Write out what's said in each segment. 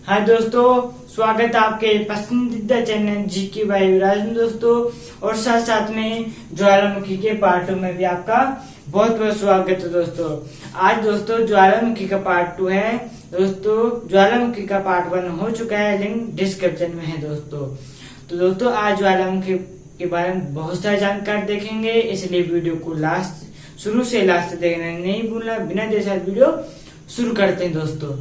हाँ दोस्तों, स्वागत है आपके पसंदीदा चैनल जी के भाई युवराज में दोस्तों। और साथ साथ में ज्वालामुखी के पार्ट 2 में भी आपका बहुत बहुत स्वागत है दोस्तों। आज दोस्तों ज्वालामुखी का पार्ट 2 है दोस्तों। ज्वालामुखी का पार्ट 1 हो चुका है, लिंक डिस्क्रिप्शन में है दोस्तों। तो दोस्तों आज ज्वालामुखी के बारे में बहुत सारी जानकारी देखेंगे, इसलिए वीडियो को शुरू से लास्ट तक देखना नहीं भूलना। बिना देर से वीडियो शुरू करते हैं दोस्तों।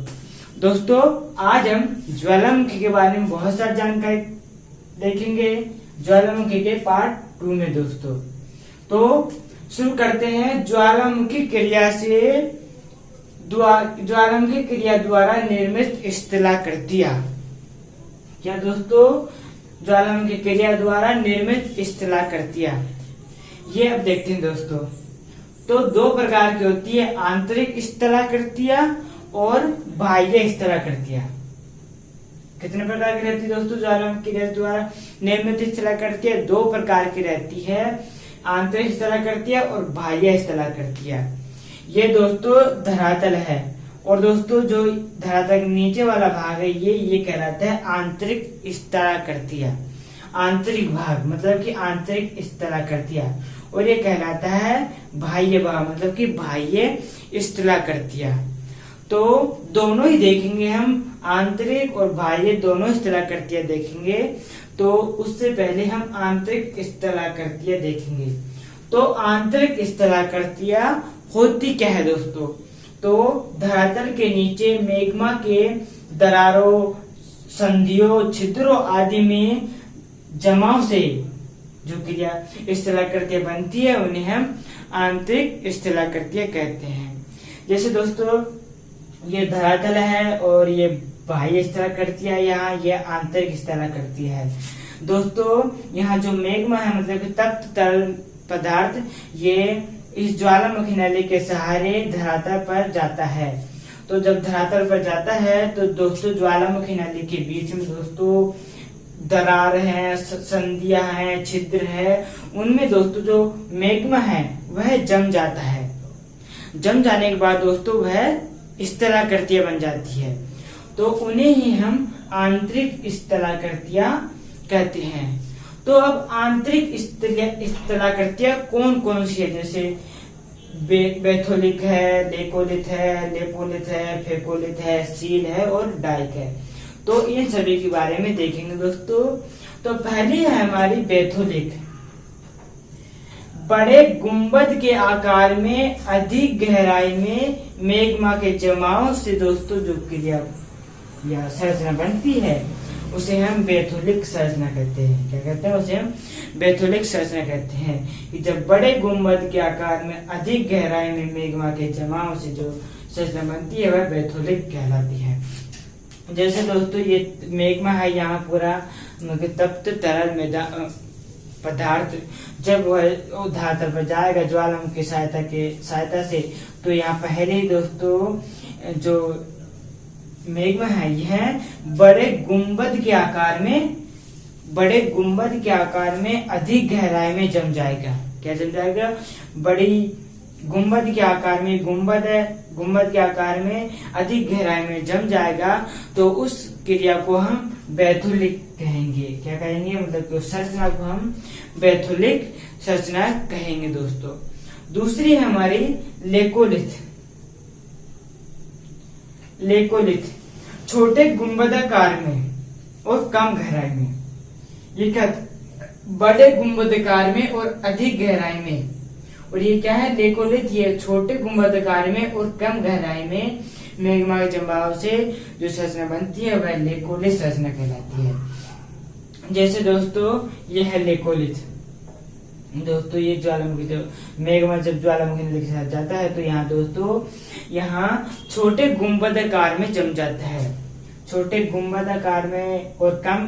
आज हम ज्वालामुखी के बारे में बहुत सारी जानकारी देखेंगे ज्वालामुखी के पार्ट 2 में दोस्तों। तो शुरू करते हैं ज्वालामुखी क्रिया द्वारा निर्मित स्थलाकृतियां। क्या दोस्तों? ज्वालामुखी क्रिया द्वारा निर्मित स्थलाकृतियां, ये अब देखते हैं दोस्तों। तो दो प्रकार की होती है, आंतरिक स्थलाकृतियां और बाह्य स्थलाकृतियां। कितने प्रकार की रहती है दोस्तों? ज्वालामुखी क्रिया द्वारा निर्मित स्थलाकृतियां दो प्रकार की रहती है, आंतरिक स्थलाकृतियां और बाह्य स्थलाकृतियां। ये दोस्तों धरातल है, और दोस्तों जो धरातल के नीचे वाला भाग है ये कहलाता है आंतरिक स्थलाकृतियां। आंतरिक भाग मतलब कि आंतरिक स्थलाकृतियां, और ये कहलाता है बाह्य भाग मतलब कि बाह्य स्थलाकृतियां। तो दोनों ही देखेंगे हम, आंतरिक और बाह्य दोनों स्थलाकृतियां देखेंगे। तो उससे पहले हम आंतरिक स्थलाकृतियां देखेंगे। तो आंतरिक स्थलाकृतियां होती क्या है दोस्तों? तो धरातल के नीचे मैग्मा के दरारों, संधियों, छिद्रों आदि में जमाव से जो क्रिया स्थलाकृतियां बनती है उन्हें हम आंतरिक स्थलाकृतियां कहते हैं। जैसे दोस्तों ये धरातल है और ये बाह्य स्थलाकृतियां, यहाँ ये आंतरिक स्थलाकृतियां है दोस्तों। यहाँ जो मैग्मा है मतलब कि तप्त तरल पदार्थ, ये इस ज्वालामुखी नली के सहारे धरातल पर जाता है। तो जब धरातल पर जाता है तो दोस्तों ज्वालामुखी नली के बीच में दोस्तों दरार है, संधियां है, छिद्र है, उनमें दोस्तों जो मैग्मा है वह जम जाता है। जम जाने के बाद दोस्तों वह स्थलाकृतियां बन जाती है। तो उन्हें ही हम आंतरिक स्थलाकृतियां कहते हैं। तो अब आंतरिक स्थलाकृतियां कौन कौन सी है? जैसे बैथोलिक है, लेकोलिथ है, लेपोलिथ है, फेकोलिथ है, सील है और डाइक है। तो इन सभी के बारे में देखेंगे दोस्तों। तो पहली है हमारी बैथोलिक। बड़े गुंबद के आकार में अधिक गहराई में मैग्मा के जमाव से दोस्तों जो क्रिया या संरचना बनती है उसे हम बैथोलिक संरचना कहते हैं। क्या कहते हैं? उसे हम बैथोलिक संरचना कहते हैं कि जब बड़े गुंबद के आकार में अधिक गहराई में मैग्मा के जमाव से जो संरचना बनती है वह बैथोलिक कहलाती है। जैसे दोस्तों ये मैग्मा है, यहाँ पूरा तप्त तरल पदार्थ जब वह धरातल पर जाएगा ज्वालामुखी की सहायता से, तो यहाँ पहले ही दोस्तों जो मैग्मा है यह बड़े गुंबद के आकार में अधिक गहराई में जम जाएगा। क्या जम जाएगा? बड़ी गुंबद के आकार में, गुंबद है, गुंबद के आकार में अधिक गहराई में जम जाएगा। तो उस क्रिया को हम बैथोलिक कहेंगे। क्या कहेंगे? मतलब कि उस संरचना को हम बैथोलिक संरचना कहेंगे दोस्तों। दूसरी है हमारी लेकोलिथ। लेकोलिथ छोटे गुंबदाकार में और कम गहराई में। ये क्या? बड़े गुंबदाकार में और अधिक गहराई में। और ये क्या है? लेकोलिथ। ये छोटे गुंबदाकार में और कम गहराई में मैग्मा के जमाव से जो संरचना बनती है वह लेकोलिथ संरचना कहलाती है। जैसे दोस्तों ये है लेकोलिथ। दोस्तों ये ज्वालामुखी जो मैग्मा जब ज्वालामुखी नली के साथ जाता है तो यहाँ दोस्तों यहाँ छोटे गुंबदाकार में जम जाता है। छोटे गुंबदाकार में और कम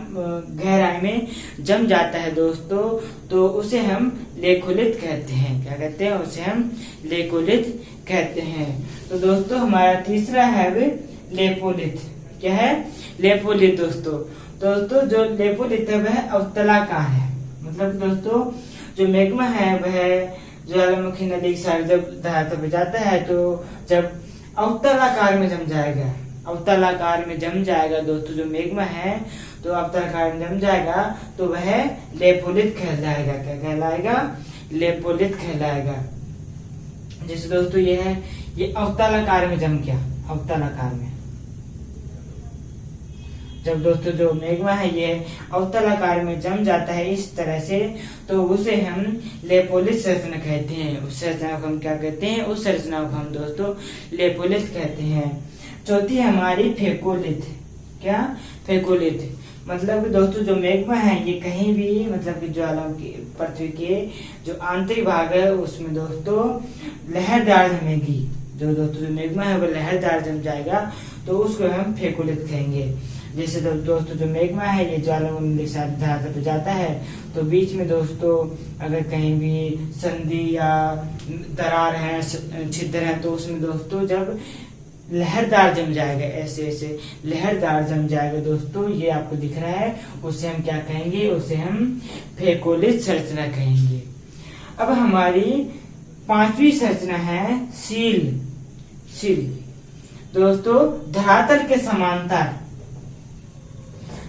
गहराई में जम जाता है दोस्तों, तो उसे हम लेकोलिथ कहते हैं। क्या कहते हैं? उसे हम लेकोलिथ कहते हैं। तो दोस्तों हमारा तीसरा है लेपोलिथ। क्या है? लेपोलिथ दोस्तों जो लेपोलिथ है वह अवतलाकार है। मतलब दोस्तों जो मैग्मा है वह ज्वालामुखी नदी के साथ जब धरातल पर जाता है तो जब अवतलाकार में जम जाएगा, अवतलाकार में जम जाएगा दोस्तों, जो मेग्मा है तो अवतलाकार में जम जाएगा तो वह लेपोलिथ कहलाएगा। क्या कहलाएगा? लेपोलिथ कहलाएगा। जैसे दोस्तों ये है, ये अवतलाकार में जम गया, अवतलाकार में। जब दोस्तों जो मेग्मा है ये अवतलाकार में जम जाता है इस तरह से, तो उसे हम लेपोलिथ संरचना कहते हैं। उस संरचना को हम क्या कहते हैं? उस संरचना को हम दोस्तों लेपोलिथ कहते हैं। चौथी हमारी फेकोलिथ। क्या? फेकोलिथ। मतलब कि दोस्तों जो मेग्मा है ये कहीं भी, मतलब कि ज्वालामुखी पृथ्वी के जो आंतरिक भाग है उसमें दोस्तों लहरदार जमेगी। जो दोस्तों जो मेग्मा है वो लहरदार जम जाएगा तो उसको हम फेकोलिथ कहेंगे। जैसे दोस्तों जो मेग्मा है ये ज्वालामुखी के साथ धरातल पर जाता है तो बीच में दोस्तों अगर कहीं भी संधि या दरार है, छिद्र है, तो उसमें दोस्तों जब लहरदार जम जाएगा, ऐसे ऐसे लहरदार जम जाएगा दोस्तों, ये आपको दिख रहा है, उसे हम क्या कहेंगे? उसे हम फेकोलिथ संरचना कहेंगे। अब हमारी पांचवी संरचना है सील। सील दोस्तों धरातल के समांतर।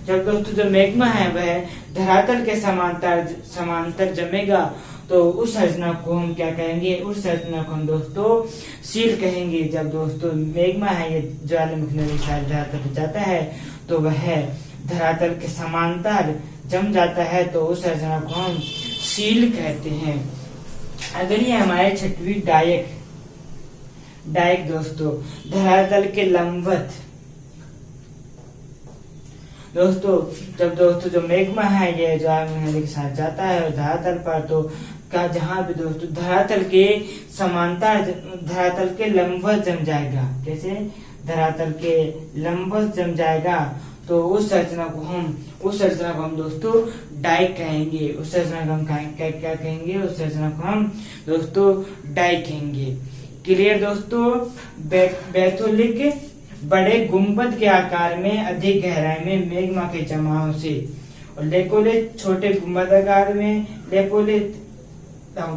जब दोस्तों जो मेग्मा है वह धरातल के समांतर जमेगा तो उस संरचना को हम क्या कहेंगे? उस संरचना को हम दोस्तों सील कहेंगे। जब दोस्तों मेग्मा है ये ज्वालामुखी नदी के साथ धरातल पर जाता है तो वह धरातल के समांतर जम जाता है तो उस संरचना को हम सील कहते हैं। अगली है हमारे छठवीं डायक। डायक दोस्तों धरातल के लंबवत। दोस्तों जब दोस्तों जो मेग्मा है ये ज्वालामुखी नदी के साथ जाता है धरातल पर, तो का जहां भी दोस्तों धरातल के समांतर, धरातल के लंबवत जम जाएगा। कैसे? धरातल के लंबवत जम जाएगा तो उस संरचना को हम दोस्तों डाइक कहेंगे। उस संरचना को हम क्या कहेंगे? उस संरचना को हम दोस्तों डाइक कहेंगे। क्लियर दोस्तों? बैथोलिक बड़े गुंबद के आकार में अधिक गहराई में मेग्मा के जमाव से, और लेपोलिथ छोटे गुंबद आकार में, लेपोलिथ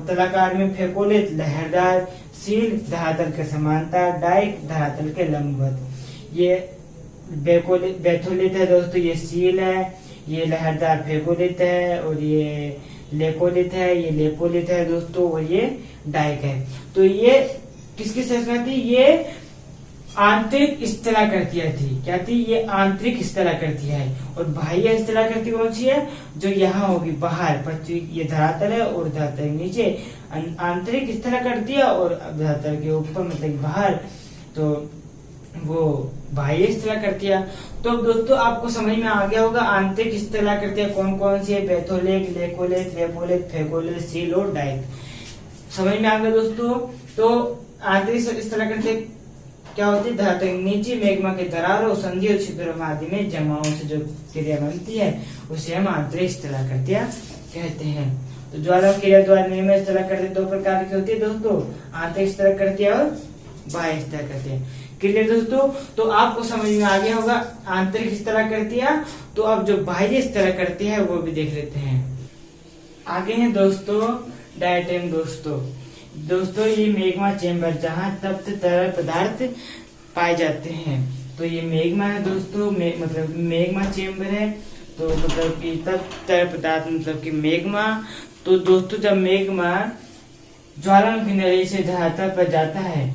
तलाकार में, फेकोलिथ लहरदार, सील धरातल के समांतर, डाइक धरातल के लंबवत। ये बैथोलिथ है दोस्तों, ये सील है, ये लहरदार फेकोलिथ है, और ये लेकोलिथ है, ये लेपोलिथ है दोस्तों, और ये डाइक है। तो ये किसकी संरचना थी? ये आंतरिक स्थलाकृतियां थी। क्या थी? ये आंतरिक स्थलाकृतियां है। और बाह्य स्थलाकृति कौन सी है? जो यहाँ होगी बाहर, पृथ्वी ये धरातल है और धरातल के नीचे आंतरिक स्थलाकृतियां, और धरातल के ऊपर मतलब बाहर तो वो बाह्य स्थलाकृतियां। तो दोस्तों आपको समझ में आ गया होगा आंतरिक स्थलाकृतियां कौन कौन सी है? बैथोलिक, लेकोलिथ, लेपोलिथ, फेकोलिथ, सील और डाइक। समझ में आ गया दोस्तों? तो आंतरिक स्थलाकृतियां क्या होती है? धरातल के नीचे मेग्मा के दरारों, संधि और छिद्रों आदि में जमाव से जो क्रिया बनती है उसे हम आंतरिक स्थलाकृतियां कहते हैं। तो ज्वालामुखी क्रिया द्वारा निर्मित स्थलाकृतियां दो प्रकार की होती है दोस्तों, आंतरिक स्थलाकृतियां और बाह्य स्थलाकृतियां। क्लियर दोस्तों? तो आपको समझ में आ गया होगा आंतरिक स्थलाकृतियां। तो अब जो बाह्य स्थलाकृतियां है वो भी देख लेते हैं। आगे है दोस्तों डायटम। दोस्तों ये मेग्मा चेम्बर जहाँ तप्त तरल पदार्थ पाए जाते हैं, तो ये मेग्मा है दोस्तों, मतलब मेग्मा चेम्बर है, तो मतलब कि तप्त तरल पदार्थ मतलब कि मेग्मा। तो दोस्तों जब मेग्मा ज्वालामुखी नदी से धरातल पर जाता है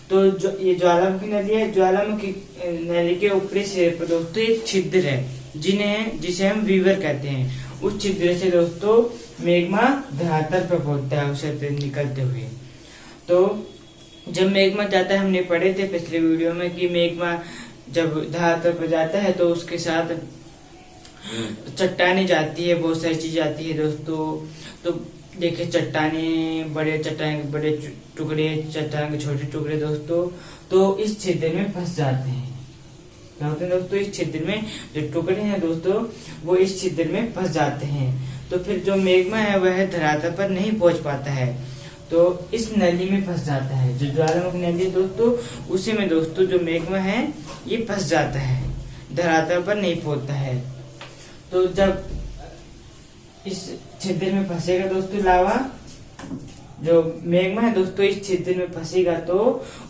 तो ये ज्वालामुखी नदी है, ज्वालामुखी नदी के ऊपरी सिरे पर दोस्तों एक छिद्र है जिसे हम वीवर कहते हैं। उस छिद्र से दोस्तों मेग्मा धरातल पर पहुंचता है उसे निकलते हुए। तो जब मेग्मा जाता है, हमने पढ़े थे पिछले वीडियो में कि मेग्मा जब धरातल पर जाता है तो उसके साथ चट्टाने जाती है, बहुत सारी चीज आती है दोस्तों। तो देखिए चट्टाने, बड़े चट्टान के बड़े टुकड़े, चट्टान के छोटे टुकड़े दोस्तों, तो इस छिद्र में फंस जाते हैं। क्या होते हैं दोस्तों? इस छिद्र में जो टुकड़े हैं दोस्तों वो इस छिद्र में फंस जाते हैं। तो फिर जो मेग्मा है वह धरातल पर नहीं पहुंच पाता है, तो इस नली में फंस जाता है। जो ज्वालामुखी नदी दोस्तों उसी में दोस्तों जो मेग्मा है ये फंस जाता है, धरातल पर नहीं पहुंचता है। तो जब इस छिद्र में फंसेगा दोस्तों लावा, जो मैग्मा है दोस्तों इस छिद्र में फंसेगा तो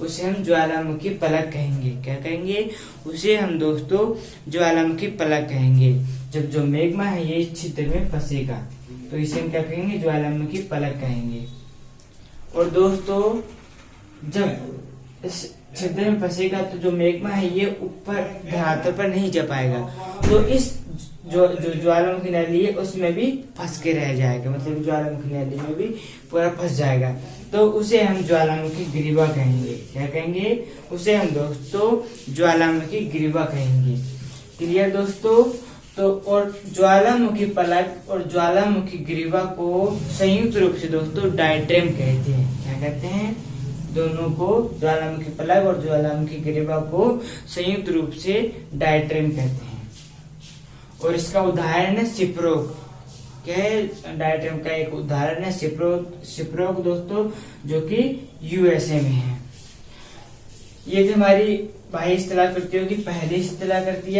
उसे हम ज्वालामुखी फलक कहेंगे। क्या कहेंगे? उसे हम दोस्तों ज्वालामुखी फलक कहेंगे। जब जो मैग्मा है ये इस छिद्र में फंसेगा तो इसे हम क्या कहेंगे? ज्वालामुखी फलक कहेंगे। और दोस्तों जब इस छिद्र में फंसेगा तो जो मैग्मा है ये ऊपर धरातल पर नहीं जा पाएगा, तो इस जो ज्वालामुखी नली है उसमें भी फंस के रह जाएगा, मतलब ज्वालामुखी नली में भी पूरा फंस जाएगा, तो उसे हम ज्वालामुखी ग्रीवा कहेंगे। क्या कहेंगे? उसे हम दोस्तों ज्वालामुखी ग्रीवा कहेंगे। क्लियर दोस्तों? तो और ज्वालामुखी फलक और ज्वालामुखी ग्रीवा को संयुक्त रूप से दोस्तों डायट्रेम कहते हैं। क्या कहते हैं? दोनों को, ज्वालामुखी फलक और ज्वालामुखी ग्रीवा को संयुक्त रूप से डायट्रेम कहते हैं। और इसका उदाहरण है सिप्रोक। क्या है? डायट्रेम का एक उदाहरण है सिप्रोक दोस्तों, जो कि यूएसए में है। ये जो हमारी बाह्य स्थलाकृतियों की पहली स्थलाकृति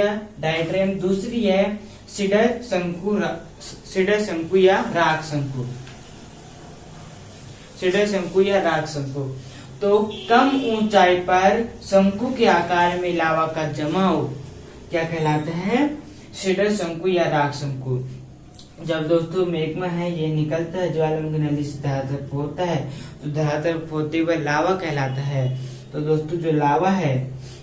डायट्रेम, दूसरी है सीडर शंकु या राग शंकु। सीडर शंकु या राग शंकु तो कम ऊंचाई पर शंकु के आकार में लावा का जमाव क्या कहलाता है? सीडर शंकु या राग शंकु। जब दोस्तों मैग्मा है ये निकलता है ज्वालामुखी नली से धरातल पर होता है, तो धरातल पर होते हुए लावा कहलाता है। तो दोस्तों जो लावा है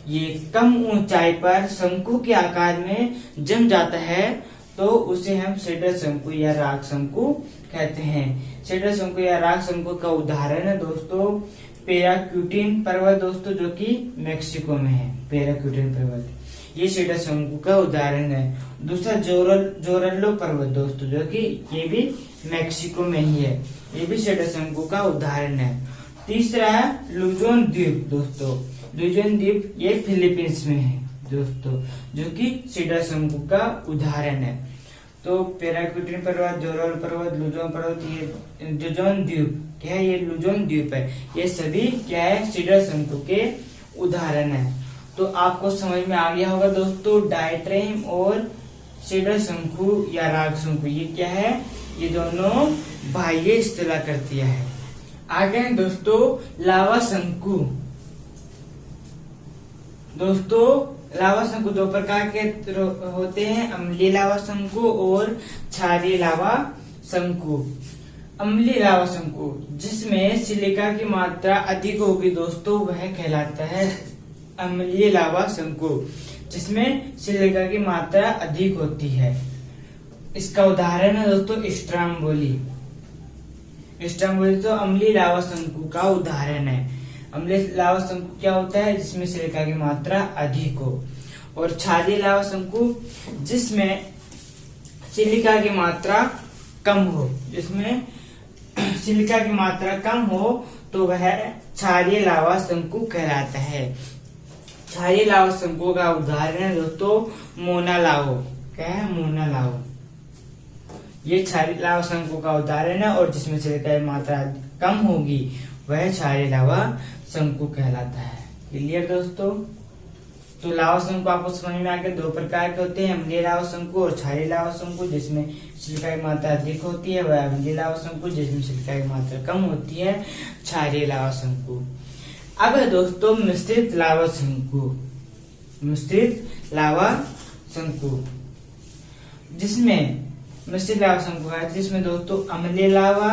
ये कम ऊंचाई पर शंकु के आकार में जम जाता है, तो उसे हम सीडर शंकु या राग शंकु कहते हैं। सीडर शंकु या राग शंकु का उदाहरण है दोस्तों पेराक्यूटिन पर्वत दोस्तों, जो कि मेक्सिको में है। पेराक्यूटिन पर्वत ये सीडर शंकु का उदाहरण है। दूसरा जोरल्लो पर्वत दोस्तों, जो कि ये भी मेक्सिको में ही है, ये भी सीडर शंकु का उदाहरण है। तीसरा है लुजोन द्वीप दोस्तों। लुजोन द्वीप ये फिलीपींस में है दोस्तों, जो कि सीडर शंकु का उदाहरण है। तो पेराक्यूटिन पर्वत, जोरल पर्वत, लुजोन पर्वत, ये लुजोन द्वीप क्या है? ये लुजोन द्वीप है। ये सभी क्या है? सीडर शंकु के उदाहरण है। तो आपको समझ में आ गया होगा दोस्तों डायट्रेम और सीडर शंकु या राग शंकु ये क्या है? ये दोनों बाह्य स्थलाकृतियां है। आगे दोस्तों लावा शंकु। दोस्तों लावा शंकु दो प्रकार के होते हैं, अम्लीय लावा शंकु और क्षारीय लावा शंकु। अम्लीय लावा शंकु जिसमें सिलिका की मात्रा अधिक होगी दोस्तों वह कहलाता है अम्लीय लावा शंकु, जिसमें सिलिका की मात्रा अधिक होती है। इसका उदाहरण है दोस्तों स्ट्राम्बोली। स्ट्राम्बोली तो अम्लीय लावा शंकु का उदाहरण है। अम्लीय लावा शंकु क्या होता है? जिसमें सिलिका की मात्रा अधिक हो। और क्षारीय लावा शंकु जिसमें सिलिका की मात्रा कम हो, जिसमें सिलिका की मात्रा कम हो तो वह क्षारीय लावा शंकु कहलाता है। क्षारीय लावा शंकु का उदाहरण है दोस्तों मोना लाओ। क्या है? मोना लाओ ये क्षारीय लावा शंकु का उदाहरण है, और जिसमें सिलिका की मात्रा कम होगी वह क्षारीय लावा शंकु कहलाता है। क्लियर दोस्तों? तो लावा शंकु आपको समझ में आ गया, दो प्रकार के होते हैं, अम्लीय लावा शंकु और क्षारीय लावा शंकु। जिसमें सिलिका की मात्रा अधिक होती है वह अम्लीय लावा शंकु, जिसमें सिलिका की मात्रा कम होती है क्षारीय लावा शंकु। अब है दोस्तों मिश्रित लावा शंकु। मिश्रित लावा शंकु जिसमें मिश्रित लावा शंकु है, जिसमें दोस्तों अम्लीय लावा,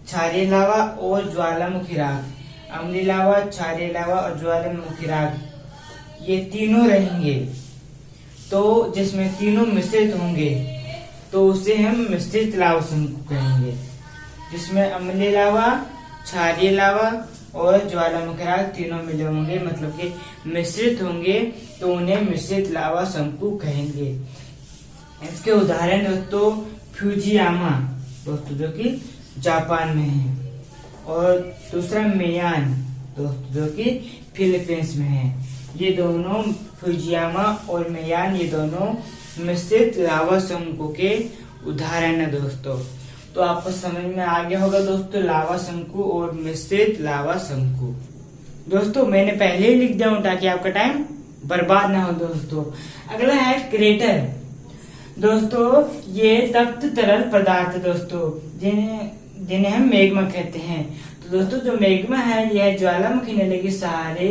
क्षारीय लावा और ज्वालामुखी राग। अम्लीय लावा, क्षारीय लावा और ज्वालामुखी राग ये तीनों रहेंगे। तो जिसमें तीनों मिश्रित होंगे तो उसे हम मिश्रित लावा शंकु कहेंगे। जिसमें अम्लीय लावा, क्षारीय लावा और ज्वालामुखी राग तीनों मिले होंगे, मतलब कि मिश्रित होंगे, तो उन्हें मिश्रित लावा शंकु कहेंगे। इसके उदाहरण दोस्तों फ्यूजियामा दोस्तों, जो कि जापान में है, और दूसरा मेयान दोस्तों, जो कि फिलीपींस में है। ये दोनों फ्यूजियामा और मेयान ये दोनों मिश्रित लावा शंकु के उदाहरण है दोस्तों। तो आपको समझ में आ गया होगा दोस्तों लावा शंकु और मिश्रित लावा शंकु। दोस्तों मैंने पहले ही लिख दिया हूं ताकि आपका टाइम बर्बाद ना हो दोस्तों। अगला है क्रेटर। दोस्तों ये तप्त तरल पदार्थ दोस्तों जिन्हें हम मैग्मा कहते हैं। तो तो दोस्तों जो मैग्मा है यह ज्वालामुखी नली के सहारे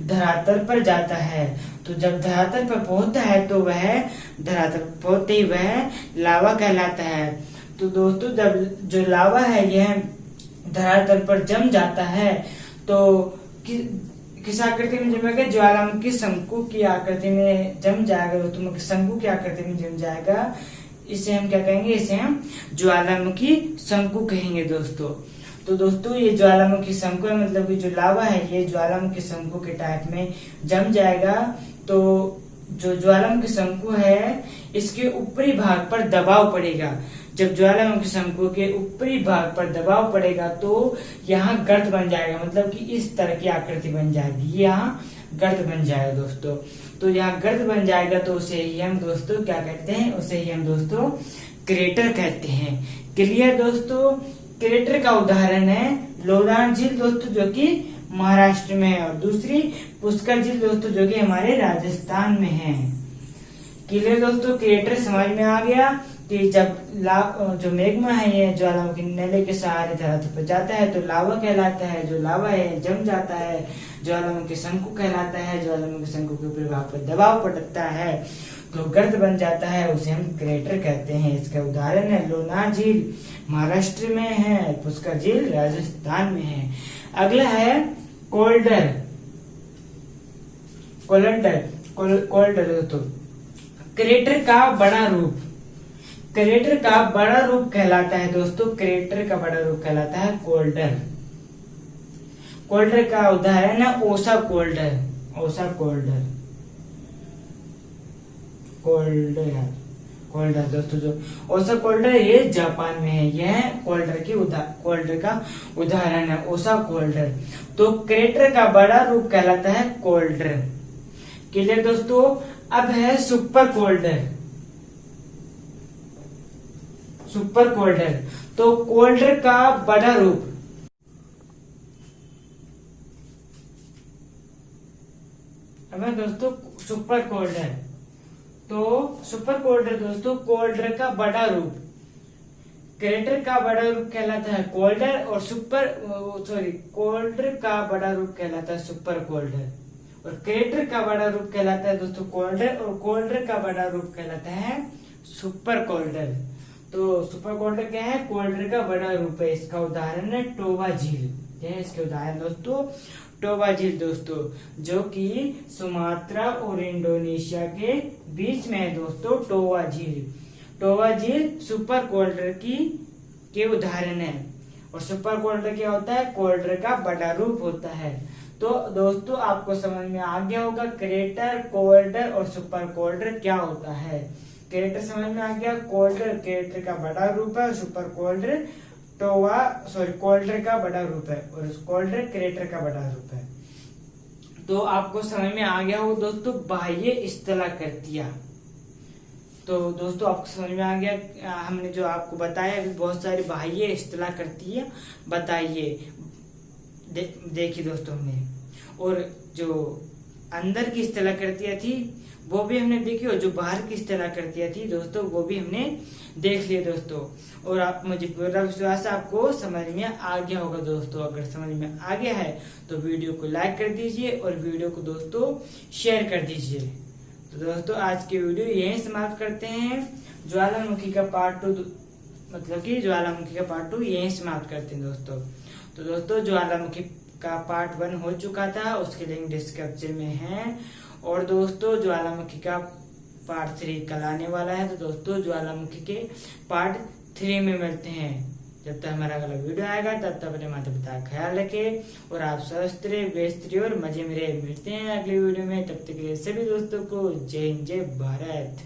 धरातल पर जाता है। तो जब धरातल पर पहुंचता है तो वह धरातल पर पहुंचते ही वह लावा कहलाता है। तो दोस्तों जब जो लावा है यह धरातल पर जम जाता है तो किस आकृति में जमेगा? ज्वालामुखी शंकु की आकृति में जम जाएगा दोस्तों, शंकु की आकृति में जम जाएगा। इसे हम क्या कहेंगे? इसे हम ज्वालामुखी शंकु कहेंगे दोस्तों। तो दोस्तों ये ज्वालामुखी शंकु है, मतलब कि जो लावा है ये ज्वालामुखी शंकु के टाइप में जम जाएगा। तो जो ज्वालामुखी शंकु है इसके ऊपरी भाग पर दबाव पड़ेगा। जब ज्वालामुखी शंकु के ऊपरी भाग पर दबाव पड़ेगा तो यहाँ गर्त बन जाएगा, मतलब कि इस तरह की आकृति बन जाएगी, यहाँ गर्त बन जाएगा दोस्तों। तो यहाँ गर्त बन जाएगा तो उसे ही हम दोस्तों क्या कहते हैं? उसे ही हम दोस्तों क्रेटर कहते हैं। क्लियर दोस्तों? क्रेटर का उदाहरण है लोनार झील दोस्तों, जो कि महाराष्ट्र में है, और दूसरी पुष्कर झील दोस्तों जो कि हमारे राजस्थान में है। क्लियर दोस्तों? क्रेटर समझ में आ गया कि जब जो मैग्मा है ये ज्वालामुखी नली के सहारे धरातल पर जाता है तो लावा कहलाता है। जो लावा है जम जाता है, ज्वालामुखी शंकु कहलाता है। ज्वालामुखी शंकु के ऊपरी भाग पर दबाव पड़ता है तो गर्त बन जाता है, उसे हम क्रेटर कहते हैं। इसका उदाहरण है लोनार झील महाराष्ट्र में है, पुष्कर झील राजस्थान में है। अगला है कोल्डर। कोल्डर दोस्तों क्रेटर का बड़ा रूप। क्रेटर का बड़ा रूप कहलाता है दोस्तों, क्रेटर का बड़ा रूप कहलाता है कोल्डर। कोल्डर का उदाहरण है ओसा कोल्डर। ओसा कोल्डर दोस्तों जो ओसा कोल्डर ये जापान में है, यह कोल्डर का उदाहरण है ओसा कोल्डर। तो क्रेटर का बड़ा रूप कहलाता है कोल्डर। क्लियर दोस्तों? अब है सुपर कोल्डर। सुपर कोल्डर तो कोल्डर का बड़ा रूप। अब है दोस्तों सुपर कोल्डर। तो सुपर कोल्डर दोस्तों कोल्डर का बड़ा रूप। क्रेटर का बड़ा रूप कहलाता है कोल्डर और कोल्डर का बड़ा रूप कहलाता है सुपर कोल्डर, और क्रेटर का बड़ा रूप कहलाता है दोस्तों कोल्डर, और कोल्डर का बड़ा रूप कहलाता है सुपर कोल्डर। तो सुपर कोल्डर क्या है? कोल्डर का बड़ा रूप है। इसका उदाहरण है टोबा झील। क्या है इसके उदाहरण दोस्तों? टोबा झील दोस्तों, जो कि सुमात्रा और इंडोनेशिया के बीच में है दोस्तों। टोबा झील सुपर कोल्डर के उदाहरण है। और सुपर कोल्डर क्या होता है? कोल्डर का बड़ा रूप होता है। तो दोस्तों आपको समझ में आ गया होगा क्रेटर, कोल्डर और सुपर कोल्डर क्या होता है। क्रेटर समझ में आ गया, कोल्डर क्रेटर का बड़ा रूप है, सुपर कोल्डर कोल्डर का बड़ा रूप है, और कोल्डर क्रेटर का बड़ा रूप है। तो आपको समझ में आ गया हो दोस्तों बाह्य स्थलाकृतियां। तो दोस्तों आपको समझ में आ गया, हमने जो आपको बताया अभी बहुत सारी बाह्य स्थलाकृतियां बताइए देखी दोस्तों हमने, और जो अंदर की स्थलाकृतियां थी वो भी हमने देखी, और जो बाहर की स्थलाकृतियां थी दोस्तों वो भी हमने देख लिए दोस्तों। और आप मुझे पूरा विश्वास आपको समझ में आ गया होगा दोस्तों। अगर समझ में आ गया है तो वीडियो को लाइक कर दीजिए और वीडियो को दोस्तों शेयर कर दीजिए। तो दोस्तों आज की वीडियो यहीं समाप्त करते हैं। ज्वालामुखी का पार्ट 2 ज्वालामुखी का पार्ट 2 यहीं समाप्त करते हैं दोस्तों। तो दोस्तों ज्वालामुखी का पार्ट 1 हो चुका था, उसके लिंक डिस्क्रिप्शन में है। और दोस्तों ज्वालामुखी का पार्ट 3 कल आने वाला है। तो दोस्तों ज्वालामुखी के पार्ट 3 में मिलते हैं। जब तक हमारा अगला वीडियो आएगा तब तक अपने माता पिता का ख्याल रखें और आप स्वस्थ रहे, व्यस्त रहे और मजे में रहे। मिलते हैं अगले वीडियो में, तब तक के लिए सभी दोस्तों को जय हिंद, जय भारत।